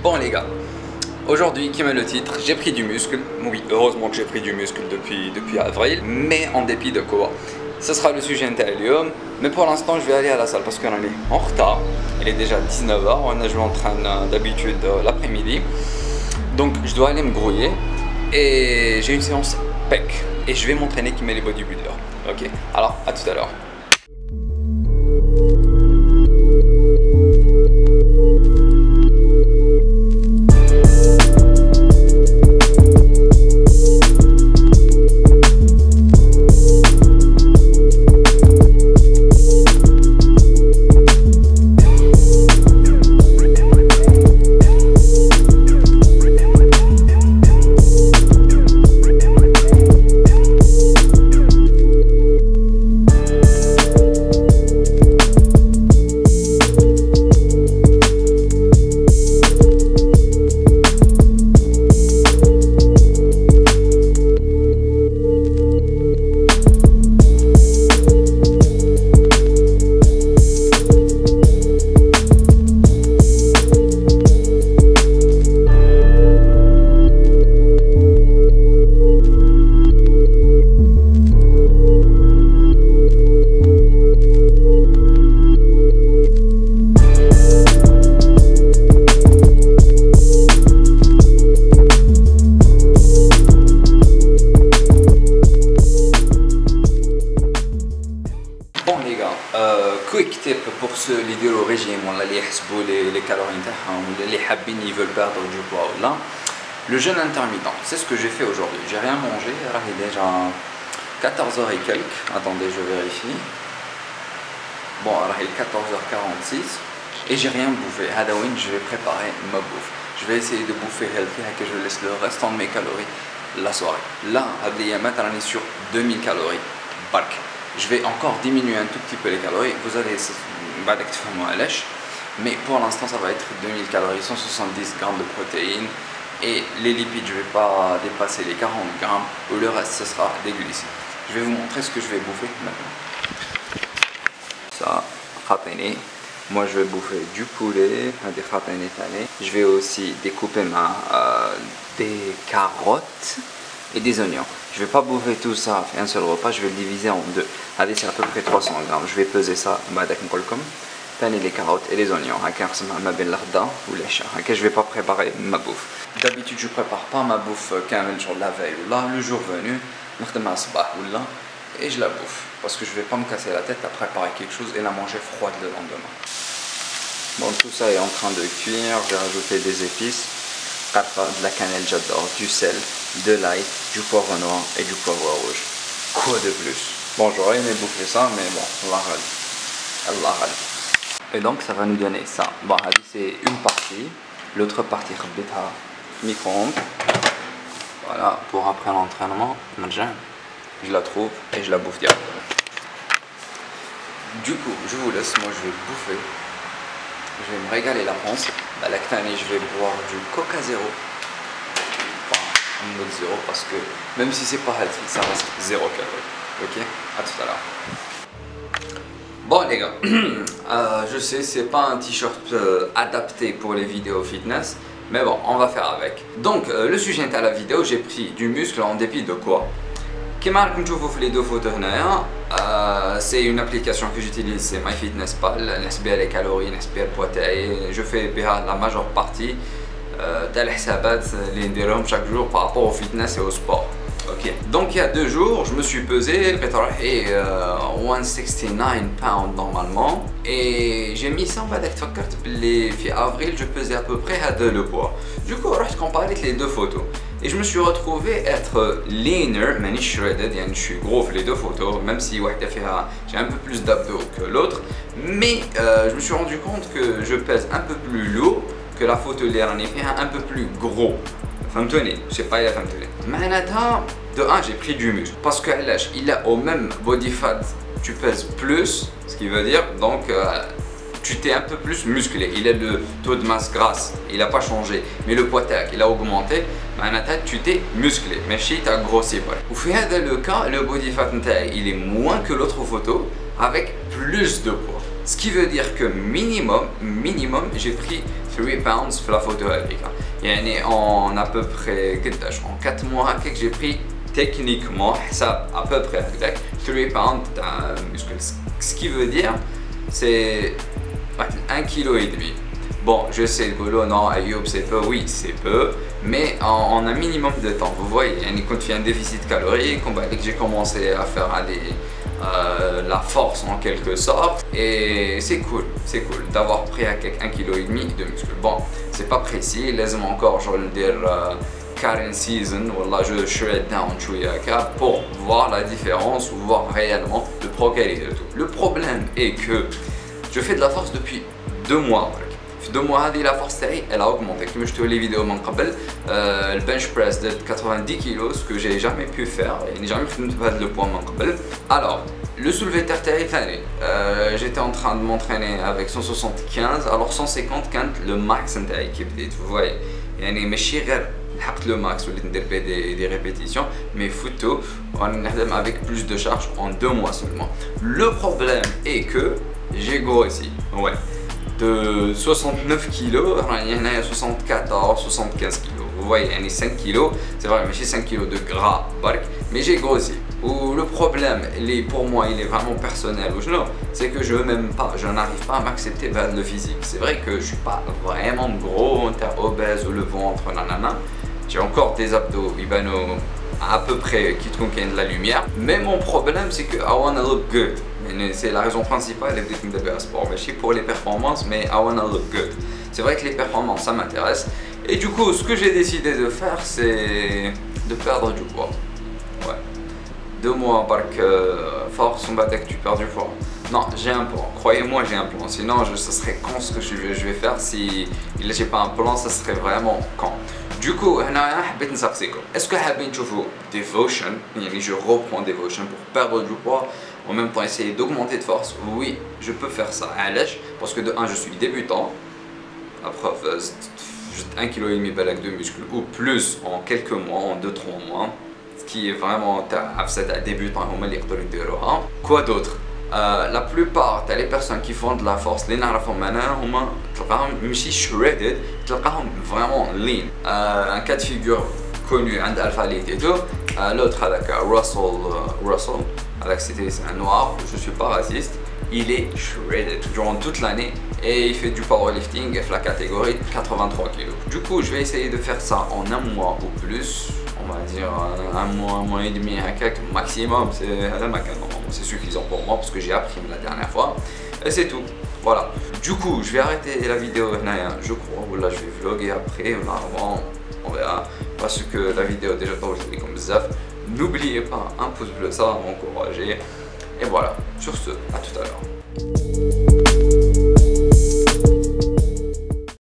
Bon les gars, aujourd'hui, qui met le titre, j'ai pris du muscle. Oui, heureusement que j'ai pris du muscle depuis avril, mais en dépit de quoi? Ce sera le sujet intérieur, mais pour l'instant je vais aller à la salle parce qu'on est en retard. Il est déjà 19h, je m'entraîne d'habitude l'après-midi. Donc je dois aller me grouiller et j'ai une séance PEC et je vais m'entraîner qui met les bodybuilders. Ok, alors à tout à l'heure. Quick tip pour ceux qui font le régime ou qui يحسبوا les calories ou les حابين ils veulent perdre du poids ou là, le jeûne intermittent, c'est ce que j'ai fait aujourd'hui. J'ai rien mangé, il est déjà 14h et quelques. Attendez, je vérifie. Bon, alors il est 14h46 et j'ai rien bouffé. Halloween, je vais préparer ma bouffe. Je vais essayer de bouffer healthy et que je laisse le restant de mes calories la soirée. Là, on est sur 2000 calories. Bark. Je vais encore diminuer un tout petit peu les calories. Vous allez mais pour l'instant ça va être 2000 calories, 170 grammes de protéines et les lipides je ne vais pas dépasser les 40 grammes ou le reste ce sera des glucides. Je vais vous montrer ce que je vais bouffer maintenant. Ça, moi je vais bouffer du poulet, je vais aussi découper des carottes et des oignons. Je ne vais pas bouffer tout ça un seul repas, je vais le diviser en deux. Allez, c'est à peu près 300 grammes. Je vais peser ça les carottes et les oignons. Je ne vais pas préparer ma bouffe. D'habitude, je ne prépare pas ma bouffe la veille ou là, le jour venu, et je la bouffe. Parce que je ne vais pas me casser la tête à préparer quelque chose et la manger froide le lendemain. Bon, tout ça est en train de cuire. J'ai rajouté des épices. De la cannelle, j'adore, du sel, de l'ail, du poivre noir et du poivre rouge. Quoi de plus? Bon, j'aurais aimé bouffer ça, mais bon, Allah. Et donc, ça va nous donner ça. Bon, c'est une partie. L'autre partie, micro-ondes. Voilà, pour après l'entraînement, je la trouve et je la bouffe direct. Du coup, je vous laisse, moi je vais bouffer. Je vais me régaler la panse. Je vais boire du Coca Zéro. Enfin, un mode zéro parce que même si c'est pas healthy, ça reste 0 calories. Ok, à tout à l'heure. Bon les gars, je sais c'est pas un t-shirt adapté pour les vidéos fitness, mais bon, on va faire avec. Donc le sujet de la vidéo, j'ai pris du muscle en dépit de quoi? Comme vous pouvez voir les deux photos, c'est une application que j'utilise, c'est MyFitnessPal, les calories, les poids, je fais la majeure partie des حسابات chaque jour par rapport au fitness et au sport. Ok. Donc il y a 2 jours, je me suis pesé, 169 pounds normalement, et j'ai mis ça en avril, je pesais à peu près le poids. Du coup, je comparais les deux photos. Et je me suis retrouvé être leaner, mais shredded, je suis gros les deux photos, même si j'ai un peu plus d'abdos que l'autre. Mais je me suis rendu compte que je pèse un peu plus lourd que la photo un peu plus gros. فهمتوني؟ je sais pas, معناتها de 1 j'ai pris du muscle parce que il a au même body fat, tu pèses plus, ce qui veut dire donc tu t'es un peu plus musclé. Il a le taux de masse grasse, il n'a pas changé, mais le poids il a augmenté. Tu t'es musclé, mais tu as grossi. Au final, le cas, le body fat il est moins que l'autre photo avec plus de poids. Ce qui veut dire que minimum j'ai pris 3 pounds في la photo هذيك. يعني en à peu près قداش en 4 mois هكاك j'ai pris techniquement حساب à peu près هكاك 3 pounds تاع muscle. Ce qui veut dire c'est 1,5 kg. Bon, je sais, le non, Ayoub, c'est peu, oui, c'est peu, mais en un minimum de temps. Vous voyez, quand il y a un déficit calorique, dès que j'ai commencé à faire la force en quelque sorte, et c'est cool d'avoir pris à 1,5 kg de muscle. Bon, c'est pas précis, laisse-moi encore, je vais le dire, current season, voilà, je shred down pour voir la différence ou voir réellement le progrès et tout. Le problème est que je fais de la force depuis 2 mois. في 2 mois هذه la force تاعي elle a augmenté. كما شفتوا لي فيديو من قبل البنش بريس درت 90 كيلو ce que j'ai jamais pu faire يعني jamais خدمت بهذا لو بوان من قبل. Alors le soulevé terre تاعي ثاني j'étais en train de m'entraîner avec 175 alors 150 كانت le max نتاعي كي بديت. vous voyez يعني ماشي غير لحقت le max وليت ندير بيه des répétitions mais فوتو راني نخدم avec plus de charge en 2 mois seulement. Le problème est que j'ai grossi. Ouais. De 69 kg, il y a 74, 75 kg. Vous voyez, 5 kg, c'est vrai, mais j'ai 5 kg de gras, mais j'ai grossi. Ou le problème, pour moi, il est vraiment personnel. C'est que je n'arrive pas à m'accepter le physique. C'est vrai que je suis pas vraiment gros, obèse ou le ventre, nanana. J'ai encore des abdos, à peu près qui trouvent qu'il y a de la lumière. Mais mon problème, c'est que I wanna look good. C'est la raison principale de faire sport. Mais je pour les performances, mais I wanna look good. C'est vrai que les performances, ça m'intéresse. Et du coup, ce que j'ai décidé de faire, c'est de perdre du poids. Ouais. 2 mois par force, on va dire que tu perds du poids. Non, j'ai un plan. Croyez-moi, j'ai un plan. Sinon, ce serait con ce que je vais faire. Si j'ai pas un plan, ça serait vraiment con. Du coup, est-ce que vous Devotion, je reprends Devotion pour perdre du poids, en même temps essayer d'augmenter de force? Oui, je peux faire ça. Parce que de 1, je suis débutant. La preuve, 1,5 kg de muscle ou plus en quelques mois, en 2-3 mois. Ce qui est vraiment débutant. Quoi d'autre? La plupart des personnes qui font de la force, les نعرفهم انا هما تلقاهم ماشي shredded, تلقاهم vraiment lean. Un cas de figure connu عند Alpha Elite et tout. L'autre هذاك Russell, c'était un noir, je suis pas raciste. Il est shredded durant toute l'année et il fait du powerlifting et la catégorie 83 kg. Du coup, je vais essayer de faire ça en 1 mois ou plus. On va dire 1 mois et demi, un maximum, c'est suffisant pour moi parce que j'ai appris la dernière fois et c'est tout. Voilà. Du coup, je vais arrêter la vidéo, je crois, ou là je vais vlogger après, on verra parce que la vidéo déjà comme bzaf. N'oubliez pas un pouce bleu, ça va m'encourager. Et voilà, sur ce, à tout à l'heure.